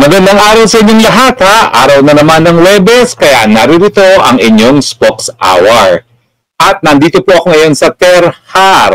Magandang araw sa inyong lahat ha. Araw na naman ng Huwebes, kaya naririto ang inyong Spokes Hour. At nandito po ako ngayon sa Terhar.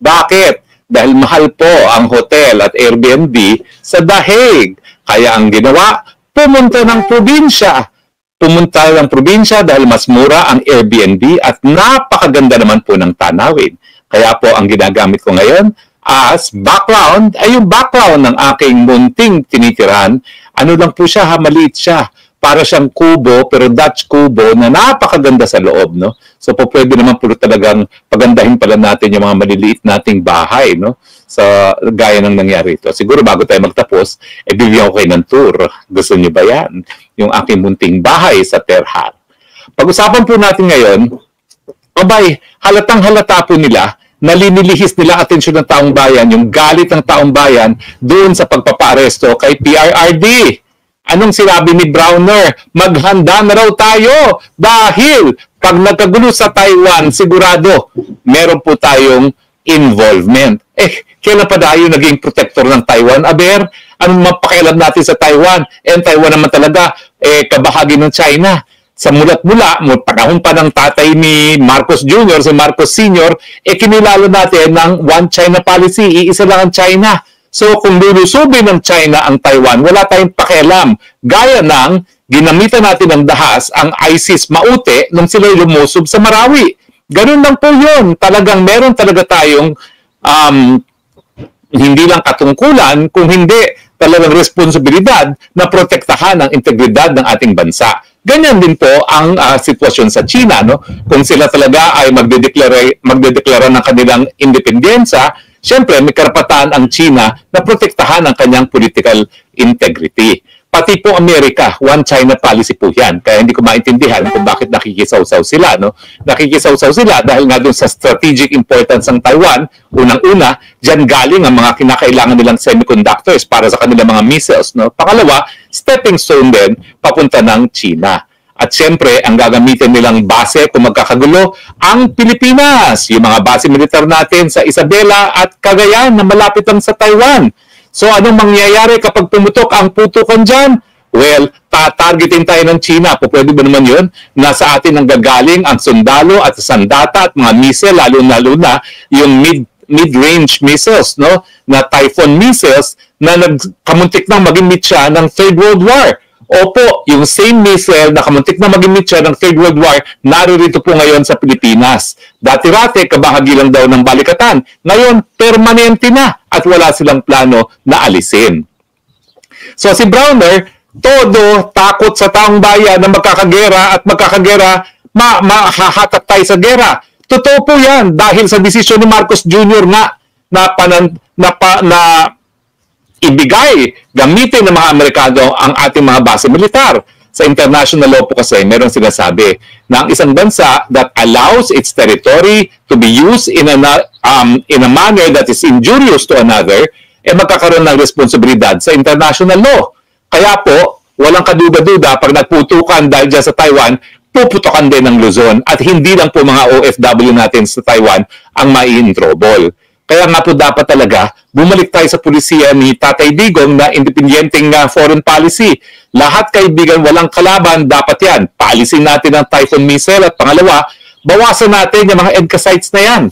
Bakit? Dahil mahal po ang hotel at Airbnb sa Dahig. Kaya ang ginawa, pumunta ng probinsya. Pumunta ng probinsya dahil mas mura ang Airbnb at napakaganda naman po ng tanawin. Kaya po ang ginagamit ko ngayon as background ay yung background ng aking munting tinitirahan. Ano lang po siya, maliit siya. Para siyang kubo, pero Dutch kubo na napakaganda sa loob, no? So po pwede naman po talagang pagandahin pala natin yung mga maliliit nating bahay, no? Sa gaya ng nangyari ito. Siguro bago tayo magtapos, bibigyan ko kayo ng tour. Gusto niyo ba yan? Yung aking munting bahay sa Terhar. Pag-usapan po natin ngayon, abay, halatang halata po nila na linilihis nila atensyon ng taong bayan, yung galit ng taong bayan doon sa pagpapaaresto kay PRRD. Anong sinabi ni Browner? Maghanda na raw tayo dahil pag nagkagulo sa Taiwan, sigurado meron po tayong involvement. Kailan pa tayo naging protector ng Taiwan? Aber, anong mapakialam natin sa Taiwan? Taiwan naman talaga, kabahagi ng China. Sa mulat-mula, panahon pa ng tatay ni Marcos Jr., si Marcos Sr., kinilala natin ng One China policy, iisa lang ang China. So kung lulusubin ng China ang Taiwan, wala tayong pakialam. Gaya ng ginamitan natin ng dahas ang ISIS Maute nung sila lumusob sa Marawi. Ganun lang po yun. Talagang meron talaga tayong hindi lang katungkulan, kung hindi talagang responsibilidad na protektahan ang integridad ng ating bansa. Ganyan din po ang sitwasyon sa China, no? Kung sila talaga ay magdedeklara ng kanilang independensya, siyempre may karapatan ang China na protektahan ang kanyang political integrity. Pati po Amerika, One China policy po yan. Kaya hindi ko maintindihan kung bakit nakikisawsaw sila. No? Nakikisawsaw sila dahil nga doon sa strategic importance ng Taiwan, unang-una, dyan galing ang mga kinakailangan nilang semiconductors para sa kanilang mga missiles. No? Pangalawa, stepping stone din papunta ng China. At siyempre, ang gagamitin nilang base kung magkakagulo, ang Pilipinas. Yung mga base militar natin sa Isabela at Cagayan na malapit lang sa Taiwan. So anong mangyayari kapag pumutok ang putukan dyan? Well, tatargetin tayo ng China. Pwede ba naman yun? Nasa atin ang gagaling ang sundalo at sandata at mga missile, lalo-lalo na yung mid-range missiles, no? Na Typhoon missiles na nagkamuntik nang maging siya ng Third World War. Opo, yung same missile na kamuntik na maging siya ng Third World War, naririto po ngayon sa Pilipinas. Dati-rate, kabahagi lang daw ng balikatan. Ngayon, permanente na at wala silang plano na alisin. So si Browner, todo takot sa taong bayan na magkakagera at magkakagera, mahahatak tayo sa gera. Totoo po yan dahil sa desisyon ni Marcos Jr. nga na ibigay, gamitin ng mga Amerikano ang ating mga base militar. Sa international law po kasi, meron sinasabi na ang isang bansa that allows its territory to be used in a manner that is injurious to another, magkakaroon ng responsibilidad sa international law. Kaya po, walang kaduda-duda, pag nagputukan dahil dyan sa Taiwan, puputukan din ng Luzon at hindi lang po mga OFW natin sa Taiwan ang mai-trouble. Kaya nga po dapat talaga, bumalik tayo sa pulisiya ni Tatay Digong na independenteng foreign policy. Lahat kaibigan, walang kalaban, dapat yan. Paalisin natin ang Typhoon missile at pangalawa, bawasan natin yung mga EDCA sites na yan.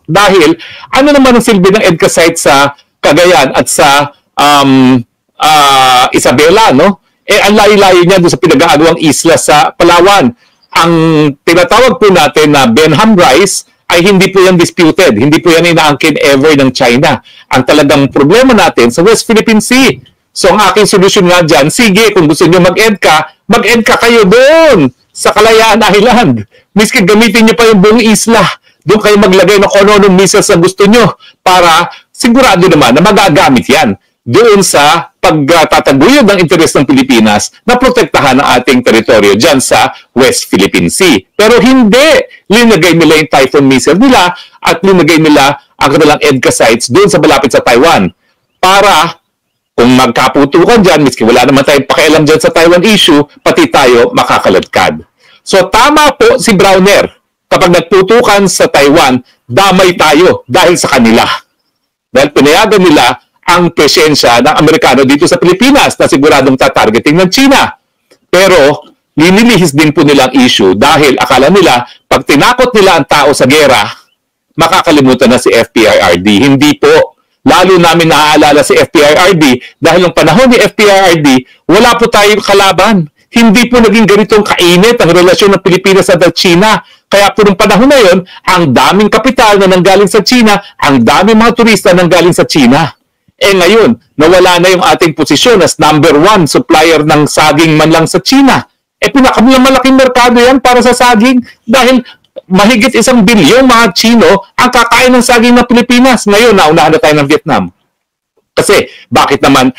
Dahil, ano naman ang silbi ng EDCA sites sa Cagayan at sa Isabela, no? Ang layo-layo niya doon sa pinag-aagawang isla sa Palawan. Ang tinatawag po natin na Benham Rice, ay hindi po yan disputed. Hindi po yan inaangkin ever ng China. Ang talagang problema natin sa West Philippine Sea. So ang aking solusyon nga dyan, sige, kung gusto nyo mag-EDCA kayo doon sa Kalayaan Island. Miski gamitin nyo pa yung buong isla. Doon kayo maglagay ng ano-anong missiles na gusto nyo para sigurado naman na magagamit yan doon sa pagtataguyod ng interes ng Pilipinas na protektahan ang ating teritoryo dyan sa West Philippine Sea. Pero hindi. Linagay nila yung Typhoon missile nila at linagay nila ang kanilang EDCA sites doon sa malapit sa Taiwan. Para kung magkaputukan dyan, miski wala naman tayong pakialam dyan sa Taiwan issue, pati tayo makakaladkad. So tama po si Browner. Kapag nagputukan sa Taiwan, damay tayo dahil sa kanila. Dahil pinayagan nila ang presensya ng Amerikano dito sa Pilipinas na siguradong tatargeting ng China. Pero linilihis din po nilang issue dahil akala nila pag tinakot nila ang tao sa gera, makakalimutan na si FPIRD. Hindi po. Lalo namin naaalala si FPIRD dahil ng panahon ni FPIRD, wala po tayong kalaban. Hindi po naging ganitong kainit ang relasyon ng Pilipinas at China. Kaya po nung panahon na yon, ang daming kapital na nanggaling sa China, ang daming mga turista nanggaling sa China. Eh ngayon, nawala na yung ating posisyon as #1 supplier ng saging man lang sa China. Eh pinakamalaking merkado yan para sa saging dahil mahigit 1 bilyong mga Chino ang kakain ng saging ng Pilipinas. Ngayon, naunahan na tayo ng Vietnam. Kasi bakit naman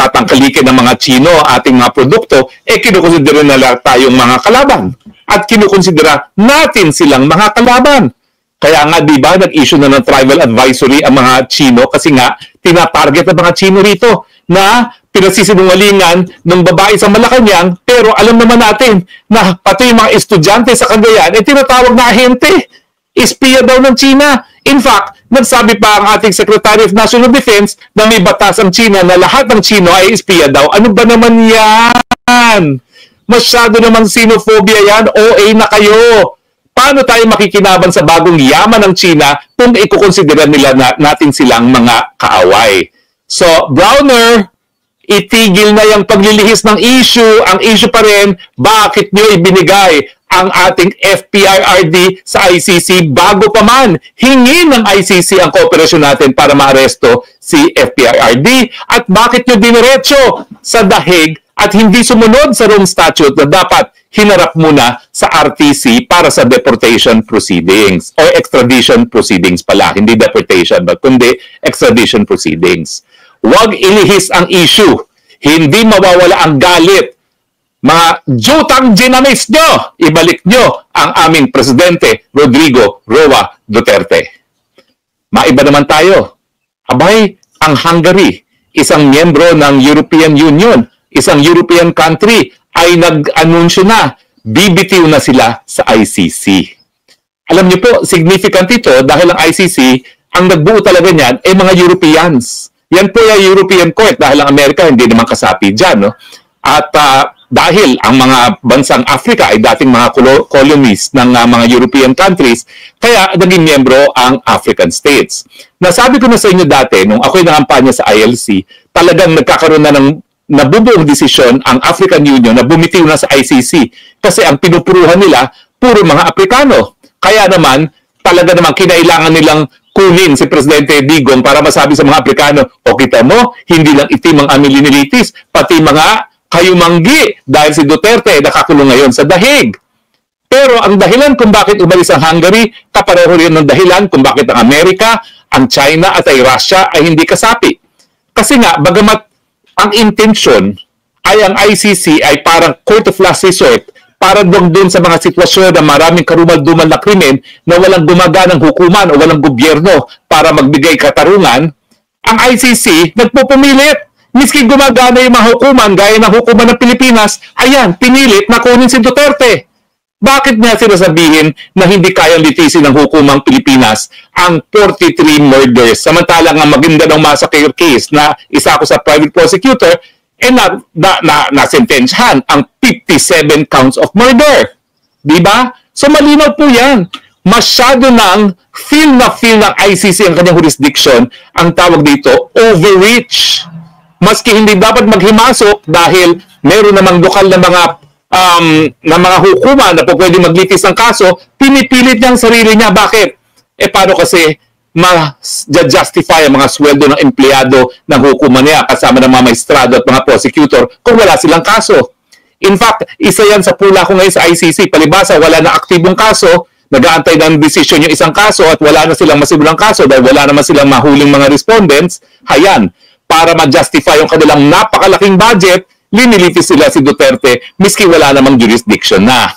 tatangkalikin ng mga Chino ating mga produkto, eh kinukonsidera na tayong mga kalaban. At kinukonsidera natin silang mga kalaban. Kaya nga, di ba, nag-issue na ng travel advisory ang mga Chino kasi nga, tinatarget ang mga Chino rito na pinagsisinungalingan ng babae sa Malacanang, pero alam naman natin na pati yung mga estudyante sa Cagayan, eh tinatawag na ahente. Espiya daw ng China. In fact, nagsabi pa ang ating Secretary of National Defense na may batas ang China na lahat ng Chino ay espiya daw. Ano ba naman yan? Masyado namang xenophobia yan. OA na kayo. Paano tayo makikinabang sa bagong yaman ng China kung ikukonsidera nila natin silang mga kaaway? So, Browner, itigil na yung paglilihis ng issue. Ang issue pa rin, bakit nyo ibinigay ang ating FPIRD sa ICC bago pa man hingin ng ICC ang kooperasyon natin para maaresto si FPIRD? At bakit nyo diniretso sa dahig at hindi sumunod sa Rome Statute na dapat hinarap muna sa RTC para sa deportation proceedings o extradition proceedings pala, hindi deportation but kundi extradition proceedings. Huwag ilihis ang issue. Hindi mawawala ang galit. Mga jutang ginamis nyo, ibalik nyo ang aming Presidente Rodrigo Roa Duterte. Maiba naman tayo. Abay, ang Hungary, isang miyembro ng European Union, isang European country, ay nag-anunsyo na, BBTO na sila sa ICC. Alam niyo po, significant ito dahil ang ICC, ang nagbuo talaga niyan ay mga Europeans. Yan po yung European Court dahil ang Amerika hindi naman kasapi dyan. No? At dahil ang mga bansang Africa ay dating mga colonies ng mga European countries, kaya naging miyembro ang African states. Nasabi ko na sa inyo dati, nung ako'y nangampanya sa ILC, talagang nagkakaroon na ng nabubuong desisyon ang African Union na bumitiw na sa ICC kasi ang pinupuruhan nila puro mga Aprikano. Kaya naman, talaga naman kinailangan nilang kunin si Presidente Digong para masabi sa mga Aprikano, o kita mo, hindi lang itim ang aming linilitis, pati mga kayumanggi dahil si Duterte nakakulong ngayon sa dahig. Pero ang dahilan kung bakit umalis ang Hungary, kapareho rin ng dahilan kung bakit ang Amerika, ang China at ay Russia ay hindi kasapi. Kasi nga, bagamat ang intensyon ay ang ICC ay parang court of last resort para doon sa mga sitwasyon na maraming karumal-dumal na krimen na walang gumaganang hukuman o walang gobyerno para magbigay katarungan, ang ICC nagpupumilit. Miski gumagana yung mga hukuman, gaya ng hukuman ng Pilipinas, ayan, pinilit na kunin si Duterte. Bakit niya sinasabihin na hindi kayang litisin ng hukumang Pilipinas ang 43 murders? Samantalang ang Maguindanao Massacre case na isa ako sa private prosecutor, nasentensyahan ang 57 counts of murder. Diba? So malinaw po yan. Masyado ng feel ng ICC ang kanyang jurisdiction, ang tawag dito, overreach. Maski hindi dapat maghimasok dahil meron namang lokal na mga hukuman na po pwede maglitis ng kaso, pinipilit niya ang sarili niya. Bakit? Paano kasi ma-justify ang mga sweldo ng empleyado ng hukuman niya kasama ng mga maestrado at mga prosecutor kung wala silang kaso? In fact, isa yan sa pula ko ngayon sa ICC. Palibasa, wala na aktibong kaso, nag-aantay ng desisyon yung isang kaso at wala na silang masimulang kaso dahil wala naman silang mahuling mga respondents. Hayan, para ma-justify yung kanilang napakalaking budget, linilitis sila si Duterte miski wala namang jurisdiction na.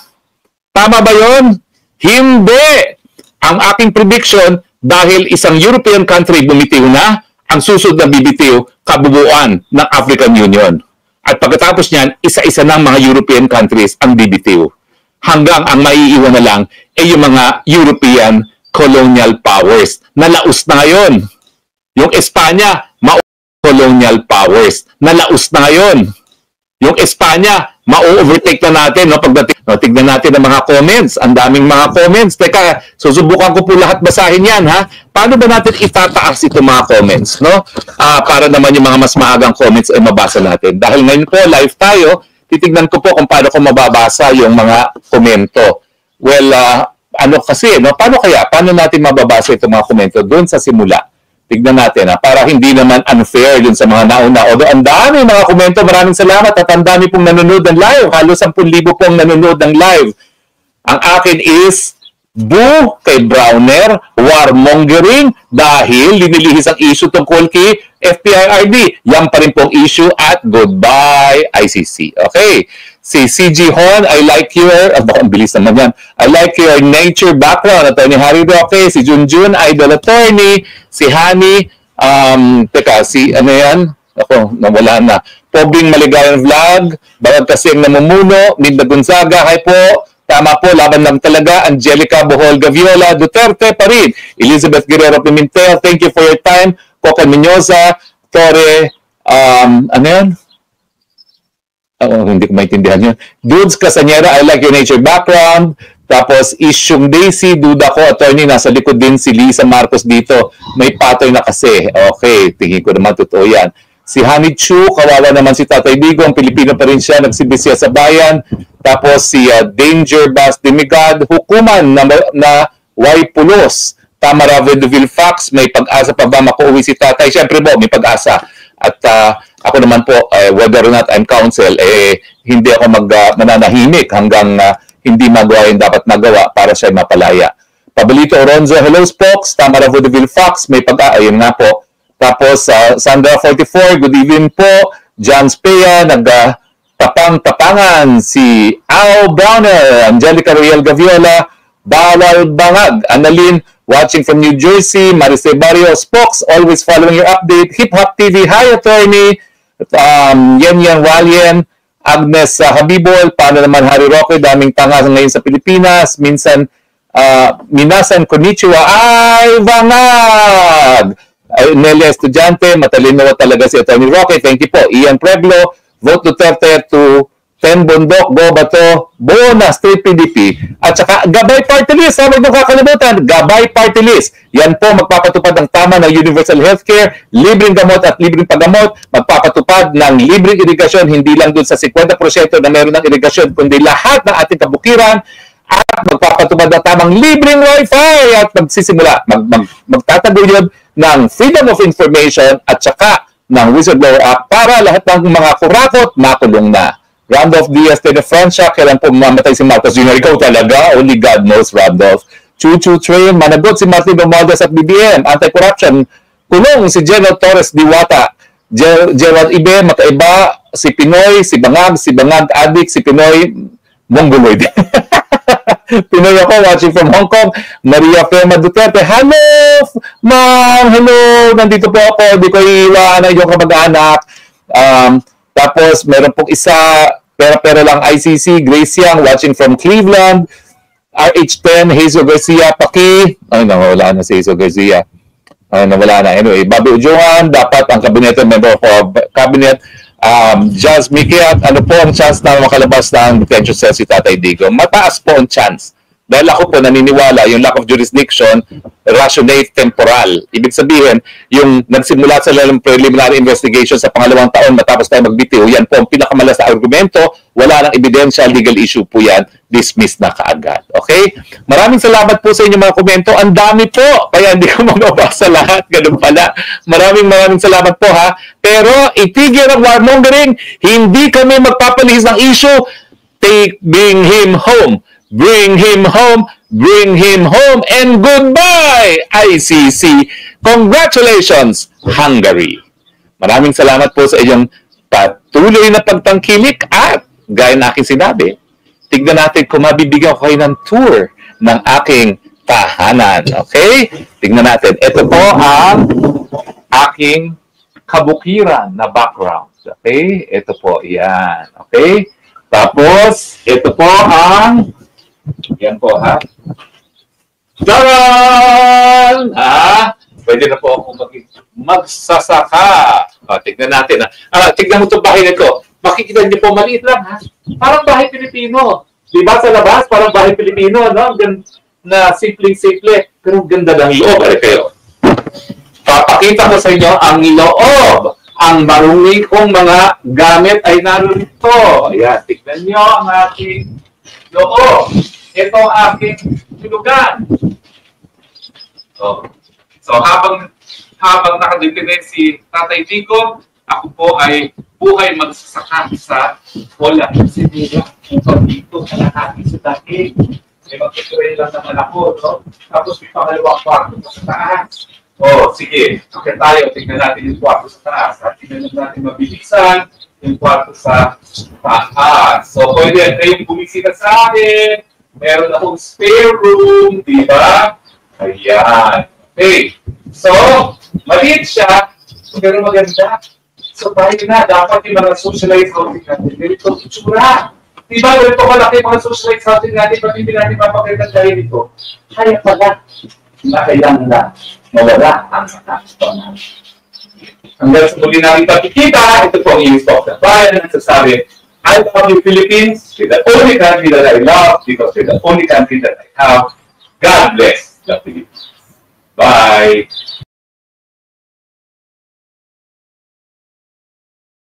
Tama ba yon? Hindi! Ang aking prediction, dahil isang European country bumitiw na, ang susunod na BBTO, kabubuan ng African Union. At pagkatapos niyan, isa-isa ng mga European countries ang BBTO. Hanggang ang maiiwan na lang ay yung mga European colonial powers na laos na ngayon. Yung Espanya, colonial powers. Nalaos na ngayon. Yung Espanya, ma-overtake na natin. No? Pagdating, no, tignan natin ang mga comments. Ang daming mga comments. Teka, susubukan ko po lahat basahin yan. Ha? Paano ba natin itataas itong mga comments? No? Para naman yung mga mas maagang comments ay mabasa natin. Dahil ngayon po, live tayo, titignan ko po kung paano ko mababasa yung mga komento. Well, ano kasi, no? Paano natin mababasa itong mga komento doon sa simula? Tignan natin, para hindi naman unfair dun sa mga nauna. Although ang dami mga komento, maraming salamat at ang dami pong nanonood ng live. Halos 10,000 pong nanonood ng live. Ang akin is, boo kay Browner, warmongering dahil linilihis ang issue tungkol kay FPIRD. Yan pa rin pong issue at goodbye ICC. Okay. Si CG Hon, I like your, ang bilis naman yan. I like your nature background. Attorney Harry Roque, si Junjun, idol attorney, si Hani, ano yan? Ako, nawala na. Pobing Maligayang Vlog, Bawag Kasing Namumuno, Minda Gonzaga, hi po. Tama po, laban lang talaga. Angelica Bohol Gaviola, Duterte pa rin. Elizabeth Guerrero Pimentel, thank you for your time. Coca Menyoza, Torre, ano yan? Hindi ko maintindihan yun. Dudes Casañera, I like your nature background. Tapos, Isyong Daisy, duda ko, attorney, nasa likod din si Lisa Marcos dito. May patoy na kasi. Okay, tingin ko naman totoo yan. Si Honey Chu, kawawa naman si Tatay Digo, ang Pilipino pa rin siya, nagsibisya sa bayan. Tapos si Danger Bass Demigod, hukuman na Y Pulos. Tamara Veduville Fox, may pag-asa pa ba makuuwi si Tatay? Siyempre po, may pag-asa. At ako naman po, whether or not I'm counsel, hindi ako mananahimik hanggang hindi magawa yung dapat magawa para siya mapalaya. Pabalito Oronzo, hello Spokes. Tamara Veduville Fox, may ayun nga po. Tapos Sandra 44, good evening po. John Spea, tapang-tapangan. Si Al Browner, Angelica Royal Gaviola, Bawal Bangag, Annalyn, watching from New Jersey, Maricel Barrios, Fox, always following your update. Hip Hop TV, hi attorney. Yen Walien, Agnes Habibol, paano naman Harry Roque, daming tanga ngayon sa Pilipinas. Minsan, minasan konnichiwa, ay bangag! Nelly Estudiante, matalino talaga si Attorney Roque. Thank you po. Ian Preblo, vote Duterte to 10 Bundok, Go Bato, Bona, State PDP. At saka, Gabay Party List. Huwag nyo kakalimutan, Gabay Party List. Yan po, magpapatupad ng tama ng universal healthcare, libreng gamot at libreng paggamot, magpapatupad ng libreng irigasyon, hindi lang dun sa 50% na meron ng irigasyon, kundi lahat ng ating kabukiran, at magpapatupad ng tamang libreng wifi at magsisimula, magtataguyod ng Freedom of Information at saka ng Whistleblower Act para lahat ng mga kurakot makulong na. Randolph Diaz de Francia, kailan po mamatay si Marcos Jr.? Ikaw talaga? Only God knows, Randolph. Chuchu Train, managot si Martin Romualdez at BBM. Anti-corruption, kulong si General Torres Diwata. Gerald Ibe, makaiba, si Pinoy, si Bangag Adik, si Pinoy, Mongoloid. Pinoy ako, watching from Hong Kong. Maria Fema Duterte, hello! Ma'am, hello! Nandito po ako, di ko iiwanan yung kamag-anak. Tapos, meron pong isa, pera lang ICC, Grace Young, watching from Cleveland. RH10, Hazel Garcia, Paki. Ay, nawala na si Hazel Garcia. Ay, nawala na. Anyway, Bobby Ujuan, dapat ang cabinet member of cabinet. Jazz Mikiat, ano po ang chance na makalabas ng detention cell si Tatay Digo? Mataas po ang chance. Dahil ako po naniniwala, yung lack of jurisdiction, rationate temporal. Ibig sabihin, yung nagsimula sa preliminary investigation sa pangalawang taon matapos tayo magbitiw, yan po ang pinakamalas na argumento, wala nang ebidensya, legal issue po yan, dismissed na kaagad. Okay? Maraming salamat po sa inyong mga komento. Ang dami po, kaya hindi ko mababasa lahat. Ganun pala. Maraming salamat po ha. Pero itigil ang warmongering, hindi kami magpapalihis ng issue. Bring him home. Bring him home, bring him home, and goodbye, ICC. Congratulations, Hungary. Maraming salamat po sa inyong patuloy na pagtangkilik at gaya na aking sinabi, tignan natin kung mabibigyan ko kayo ng tour ng aking tahanan. Okay? Tignan natin. Ito po ang aking kabukiran na background. Okay? Ito po. Yan. Okay? Tapos, ito po ang yan po, ha? Taran! Ha? Pwede na po ako magsasaka. Tignan natin. Tignan mo itong bahay nito. Makikita niyo po, maliit lang ha. Parang bahay Pilipino. Diba sa labas? Parang bahay Pilipino, no? Na simpleng-simple. Pero ganda ng loob. Ay kayo. Papakita ko sa inyo ang loob. Ang marumi kong mga gamit ay narito. Ayan, tignan nyo ang aking loob. Ito ang aking tulugan. So habang nakadepende si Tatay Tico, ako po ay buhay magsasaka sa Pola. Kasi dito sa lahat sa dahil. May mag-train lang naman ako, no? Tapos may pangalawang kwarto sa taas. Sige. Okay tayo. Tingnan natin yung kwarto sa taas. Tingnan natin mabilisan yung kwarto sa taas. So, pwede kayong bumisita sa akin. Meron akong spare room, di ba? Ayan. Okay. So, maliit siya, pero maganda. So, tayo na. Dapat yung mga socialized housing natin. Ganito, itsura. Diba, ganito kalaki mga socialized housing natin, pag hindi natin mapakita tayo dito, kaya pala na kailangan na mawala ang nakakasama. Hanggang sa muli namin pagkikita, ito po ang iyong talk na bayan, nagsasabi, I love you Philippines, you're the only country that I love, because you're the only country that I have. God bless the Philippines. Bye!